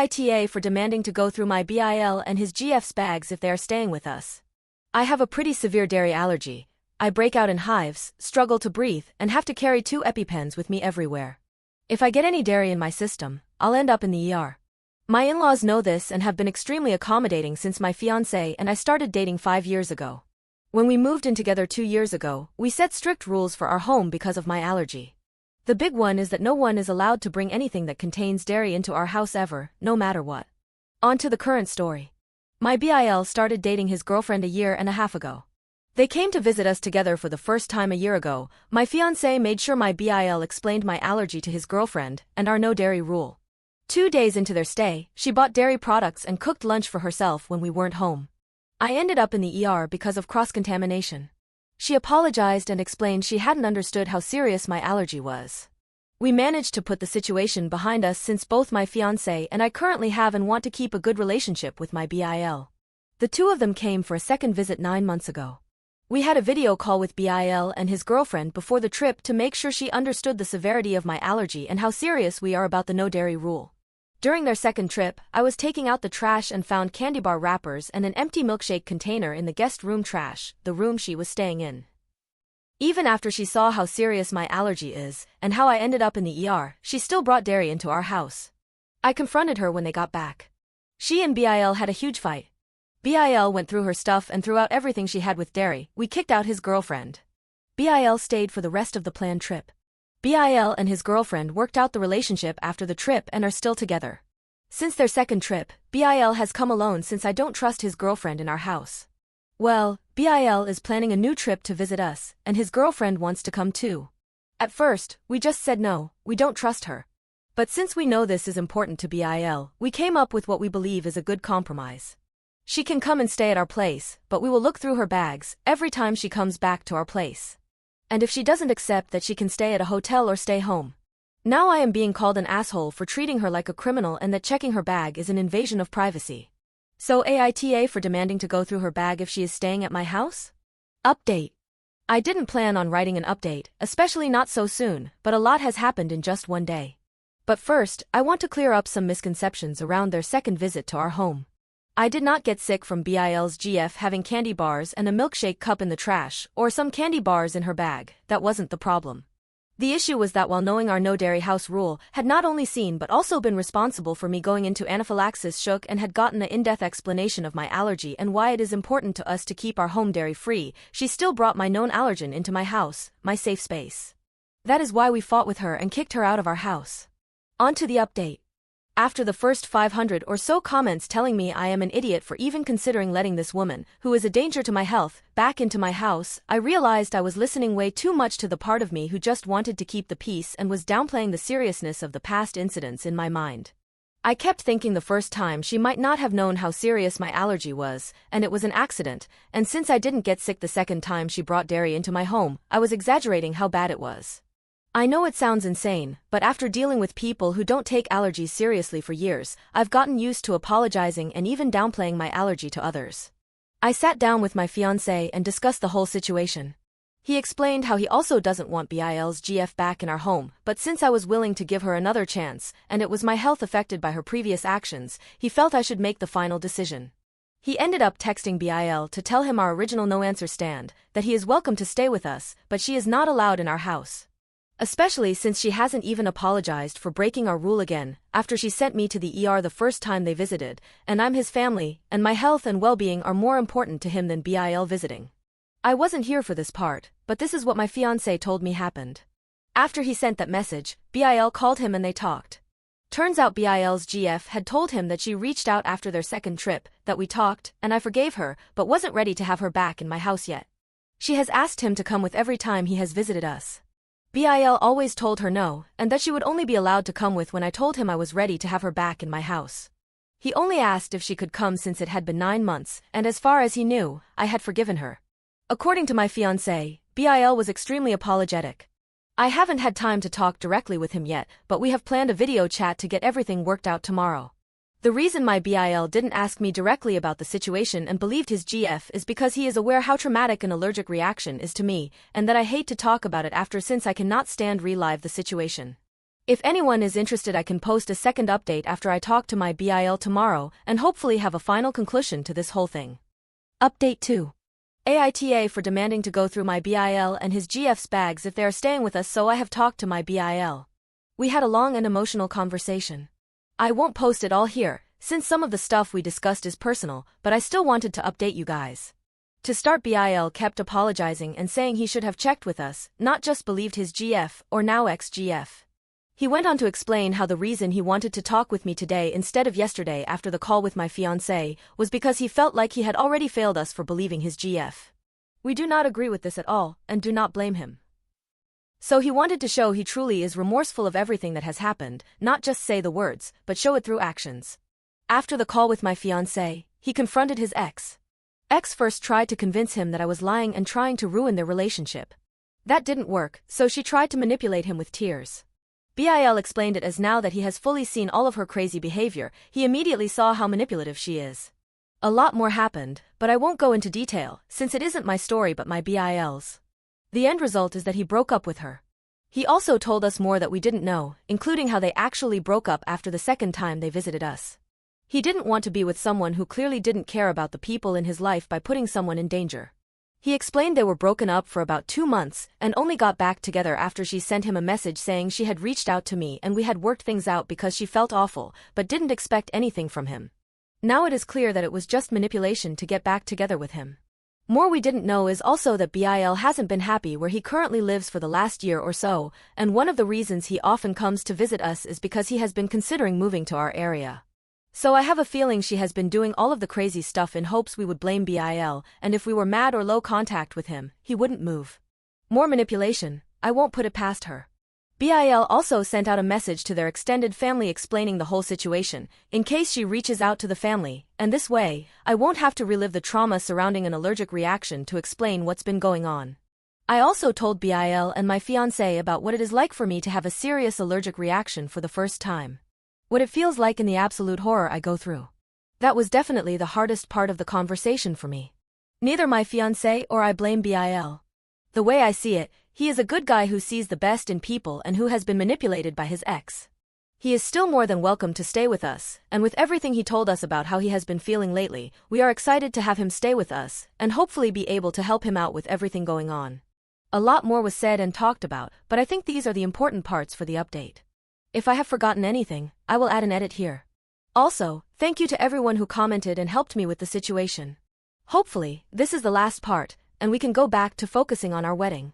AITA for demanding to go through my BIL and his GF's bags if they are staying with us. I have a pretty severe dairy allergy. I break out in hives, struggle to breathe, and have to carry 2 EpiPens with me everywhere. If I get any dairy in my system, I'll end up in the ER. My in-laws know this and have been extremely accommodating since my fiancé and I started dating 5 years ago. When we moved in together 2 years ago, we set strict rules for our home because of my allergy. The big one is that no one is allowed to bring anything that contains dairy into our house ever, no matter what. On to the current story. My BIL started dating his girlfriend a year and a half ago. They came to visit us together for the first time a year ago. My fiancé made sure my BIL explained my allergy to his girlfriend and our no dairy rule. 2 days into their stay, she bought dairy products and cooked lunch for herself when we weren't home. I ended up in the ER because of cross-contamination. She apologized and explained she hadn't understood how serious my allergy was. We managed to put the situation behind us since both my fiancé and I currently have and want to keep a good relationship with my BIL. The two of them came for a second visit 9 months ago. We had a video call with BIL and his girlfriend before the trip to make sure she understood the severity of my allergy and how serious we are about the no dairy rule. During their second trip, I was taking out the trash and found candy bar wrappers and an empty milkshake container in the guest room trash, the room she was staying in. Even after she saw how serious my allergy is, and how I ended up in the ER, she still brought dairy into our house. I confronted her when they got back. She and BIL had a huge fight. BIL went through her stuff and threw out everything she had with dairy. We kicked out his girlfriend. BIL stayed for the rest of the planned trip. BIL and his girlfriend worked out the relationship after the trip and are still together. Since their second trip, BIL has come alone since I don't trust his girlfriend in our house. Well, BIL is planning a new trip to visit us, and his girlfriend wants to come too. At first, we just said no, we don't trust her. But since we know this is important to BIL, we came up with what we believe is a good compromise. She can come and stay at our place, but we will look through her bags every time she comes back to our place. And if she doesn't accept that she can stay at a hotel or stay home. Now I am being called an asshole for treating her like a criminal and that checking her bag is an invasion of privacy. So AITA for demanding to go through her bag if she is staying at my house? Update. I didn't plan on writing an update, especially not so soon, but a lot has happened in just one day. But first, I want to clear up some misconceptions around their second visit to our home. I did not get sick from BIL's GF having candy bars and a milkshake cup in the trash, or some candy bars in her bag. That wasn't the problem. The issue was that while knowing our no dairy house rule, had not only seen but also been responsible for me going into anaphylaxis shook and had gotten an in-depth explanation of my allergy and why it is important to us to keep our home dairy free, she still brought my known allergen into my house, my safe space. That is why we fought with her and kicked her out of our house. On to the update. After the first 500 or so comments telling me I am an idiot for even considering letting this woman, who is a danger to my health, back into my house, I realized I was listening way too much to the part of me who just wanted to keep the peace and was downplaying the seriousness of the past incidents in my mind. I kept thinking the first time she might not have known how serious my allergy was, and it was an accident, and since I didn't get sick the second time she brought dairy into my home, I was exaggerating how bad it was. I know it sounds insane, but after dealing with people who don't take allergies seriously for years, I've gotten used to apologizing and even downplaying my allergy to others. I sat down with my fiancé and discussed the whole situation. He explained how he also doesn't want BIL's GF back in our home, but since I was willing to give her another chance, and it was my health affected by her previous actions, he felt I should make the final decision. He ended up texting BIL to tell him our original no-answer stand, that he is welcome to stay with us, but she is not allowed in our house. Especially since she hasn't even apologized for breaking our rule again, after she sent me to the ER the first time they visited, and I'm his family, and my health and well-being are more important to him than BIL visiting. I wasn't here for this part, but this is what my fiancé told me happened. After he sent that message, BIL called him and they talked. Turns out BIL's GF had told him that she reached out after their second trip, that we talked, and I forgave her, but wasn't ready to have her back in my house yet. She has asked him to come with every time he has visited us. BIL always told her no, and that she would only be allowed to come with when I told him I was ready to have her back in my house. He only asked if she could come since it had been 9 months, and as far as he knew, I had forgiven her. According to my fiancé, BIL was extremely apologetic. I haven't had time to talk directly with him yet, but we have planned a video chat to get everything worked out tomorrow. The reason my BIL didn't ask me directly about the situation and believed his GF is because he is aware how traumatic an allergic reaction is to me, and that I hate to talk about it after since I cannot stand relive the situation. If anyone is interested, I can post a second update after I talk to my BIL tomorrow and hopefully have a final conclusion to this whole thing. Update 2. AITA for demanding to go through my BIL and his GF's bags if they are staying with us, so I have talked to my BIL. We had a long and emotional conversation. I won't post it all here, since some of the stuff we discussed is personal, but I still wanted to update you guys. To start, BIL kept apologizing and saying he should have checked with us, not just believed his GF, or now ex-GF. He went on to explain how the reason he wanted to talk with me today instead of yesterday after the call with my fiancé was because he felt like he had already failed us for believing his GF. We do not agree with this at all, and do not blame him. So he wanted to show he truly is remorseful of everything that has happened, not just say the words, but show it through actions. After the call with my fiancé, he confronted his ex. Ex first tried to convince him that I was lying and trying to ruin their relationship. That didn't work, so she tried to manipulate him with tears. BIL explained it as now that he has fully seen all of her crazy behavior, he immediately saw how manipulative she is. A lot more happened, but I won't go into detail, since it isn't my story but my BIL's. The end result is that he broke up with her. He also told us more that we didn't know, including how they actually broke up after the second time they visited us. He didn't want to be with someone who clearly didn't care about the people in his life by putting someone in danger. He explained they were broken up for about 2 months and only got back together after she sent him a message saying she had reached out to me and we had worked things out because she felt awful, but didn't expect anything from him. Now it is clear that it was just manipulation to get back together with him. More we didn't know is also that BIL hasn't been happy where he currently lives for the last year or so, and one of the reasons he often comes to visit us is because he has been considering moving to our area. So I have a feeling she has been doing all of the crazy stuff in hopes we would blame BIL, and if we were mad or low contact with him, he wouldn't move. More manipulation, I won't put it past her. BIL also sent out a message to their extended family explaining the whole situation, in case she reaches out to the family, and this way, I won't have to relive the trauma surrounding an allergic reaction to explain what's been going on. I also told BIL and my fiancé about what it is like for me to have a serious allergic reaction for the first time. What it feels like in the absolute horror I go through. That was definitely the hardest part of the conversation for me. Neither my fiancé or I blame BIL. The way I see it, he is a good guy who sees the best in people and who has been manipulated by his ex. He is still more than welcome to stay with us, and with everything he told us about how he has been feeling lately, we are excited to have him stay with us, and hopefully be able to help him out with everything going on. A lot more was said and talked about, but I think these are the important parts for the update. If I have forgotten anything, I will add an edit here. Also, thank you to everyone who commented and helped me with the situation. Hopefully, this is the last part, and we can go back to focusing on our wedding.